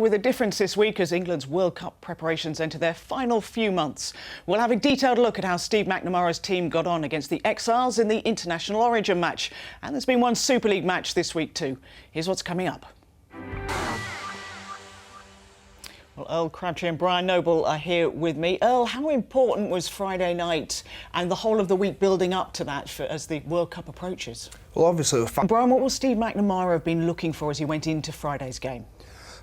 with a difference this week as England's World Cup preparations enter their final few months. We'll have a detailed look at how Steve McNamara's team got on against the Exiles in the International Origin match. And there's been one Super League match this week too. Here's what's coming up. Well, Earl Crabtree and Brian Noble are here with me. Earl, how important was Friday night and the whole of the week building up to that as the World Cup approaches? Well, obviously... Brian, what will Steve McNamara have been looking for as he went into Friday's game?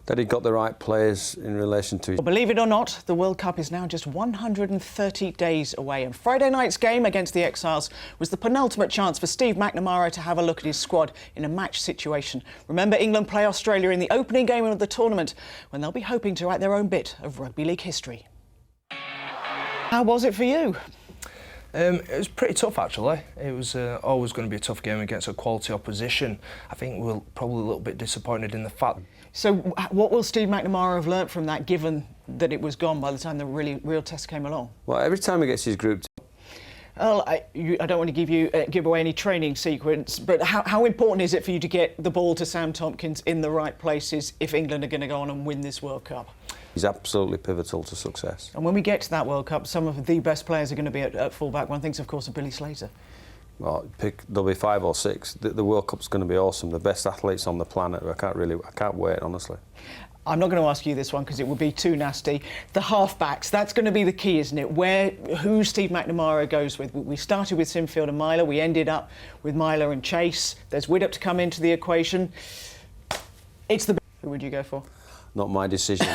That he got the right players in relation to... Well, believe it or not, the World Cup is now just 130 days away, and Friday night's game against the Exiles was the penultimate chance for Steve McNamara to have a look at his squad in a match situation. Remember, England play Australia in the opening game of the tournament, when they'll be hoping to write their own bit of rugby league history. How was it for you? It was pretty tough, actually. It was always going to be a tough game against a quality opposition. I think we're probably a little bit disappointed in the fact. So what will Steve McNamara have learnt from that, given that it was gone by the time the real test came along? Well, every time he gets his group... Earl, I don't want to give away any training sequence, but how important is it for you to get the ball to Sam Tompkins in the right places if England are going to go on and win this World Cup? He's absolutely pivotal to success. And when we get to that World Cup, some of the best players are going to be at full-back. One thinks, of course, of Billy Slater. Well, there'll be 5 or 6. The World Cup's going to be awesome. The best athletes on the planet. I can't wait, honestly. I'm not going to ask you this one because it would be too nasty. The halfbacks, that's going to be the key, isn't it? Who Steve McNamara goes with. We started with Sinfield and Myler. We ended up with Myler and Chase. There's Widdop to come into the equation. Who would you go for? Not my decision.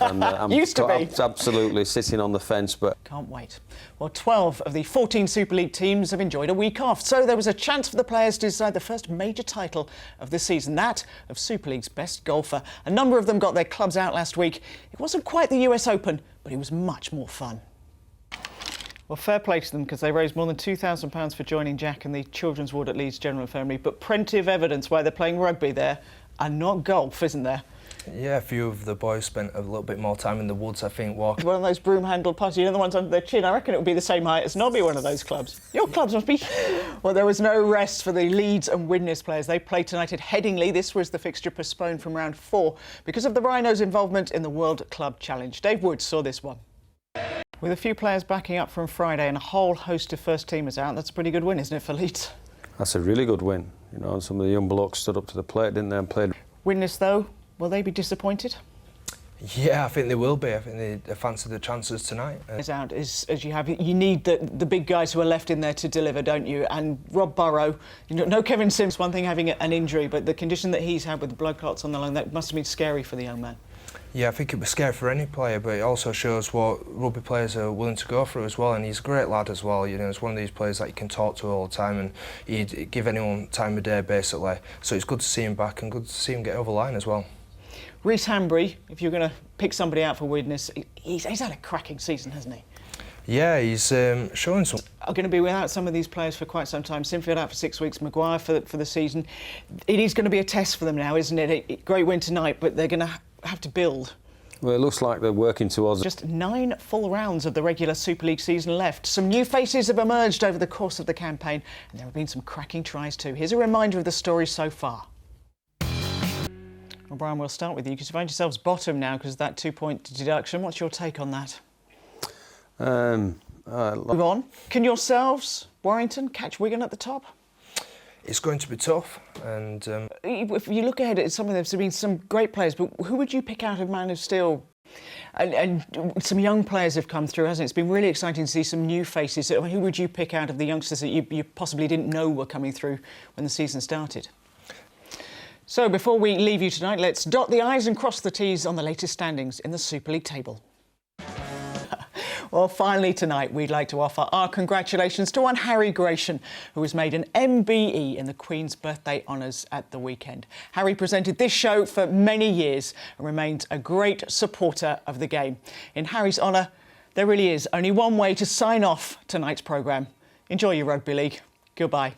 And, I'm Used to be. Absolutely sitting on the fence, but... Can't wait. Well, 12 of the 14 Super League teams have enjoyed a week off, so there was a chance for the players to decide the first major title of the season, that of Super League's best golfer. A number of them got their clubs out last week. It wasn't quite the US Open, but it was much more fun. Well, fair play to them, because they raised more than £2,000 for joining Jack and the Children's Ward at Leeds General Infirmary, but plenty of evidence why they're playing rugby there and not golf, isn't there? Yeah, a few of the boys spent a little bit more time in the woods, I think, walking. One of those broom-handled putts, you know, the ones under their chin. I reckon it would be the same height as Nobby, one of those clubs. Your clubs must be... Well, there was no rest for the Leeds and Widnes players. They played tonight at Headingley. This was the fixture postponed from round 4 because of the Rhinos' involvement in the World Club Challenge. Dave Woods saw this one. With a few players backing up from Friday and a whole host of first-teamers out, that's a pretty good win, isn't it, for Leeds? That's a really good win. You know, and some of the young blokes stood up to the plate, didn't they, and played... Widnes, though, will they be disappointed? Yeah, I think they will be. I think they fancy the chances tonight. You need the big guys who are left in there to deliver, don't you? And Rob Burrow, no Kevin Sims, one thing having an injury, but the condition that he's had with the blood clots on the lung, that must have been scary for the young man. Yeah, I think it was scary for any player, but it also shows what rugby players are willing to go through as well. And he's a great lad as well. You know, he's one of these players that you can talk to all the time, and he'd give anyone time of day basically. So it's good to see him back and good to see him get over the line as well. Rhys Hanbury, if you're going to pick somebody out for Widnes, he's had a cracking season, hasn't he? Yeah, he's showing some... Are going to be without some of these players for quite some time. Sinfield out for 6 weeks, Maguire for the season. It is going to be a test for them now, isn't it? Great win tonight, but they're going to have to build. Well, it looks like they're working towards... Just 9 full rounds of the regular Super League season left. Some new faces have emerged over the course of the campaign, and there have been some cracking tries too. Here's a reminder of the story so far. Well, Brian, we'll start with you, because you find yourselves bottom now because of that 2-point deduction. What's your take on that? Move on. Can yourselves, Warrington, catch Wigan at the top? It's going to be tough, and... If you look ahead at some of them, there's been some great players, but who would you pick out of Man of Steel? And some young players have come through, hasn't it? It's been really exciting to see some new faces. I mean, who would you pick out of the youngsters that you possibly didn't know were coming through when the season started? So, before we leave you tonight, let's dot the I's and cross the T's on the latest standings in the Super League table. Well, finally tonight, we'd like to offer our congratulations to one Harry Gratian, who was made an MBE in the Queen's Birthday Honours at the weekend. Harry presented this show for many years and remains a great supporter of the game. In Harry's honour, there really is only one way to sign off tonight's programme. Enjoy your rugby league. Goodbye.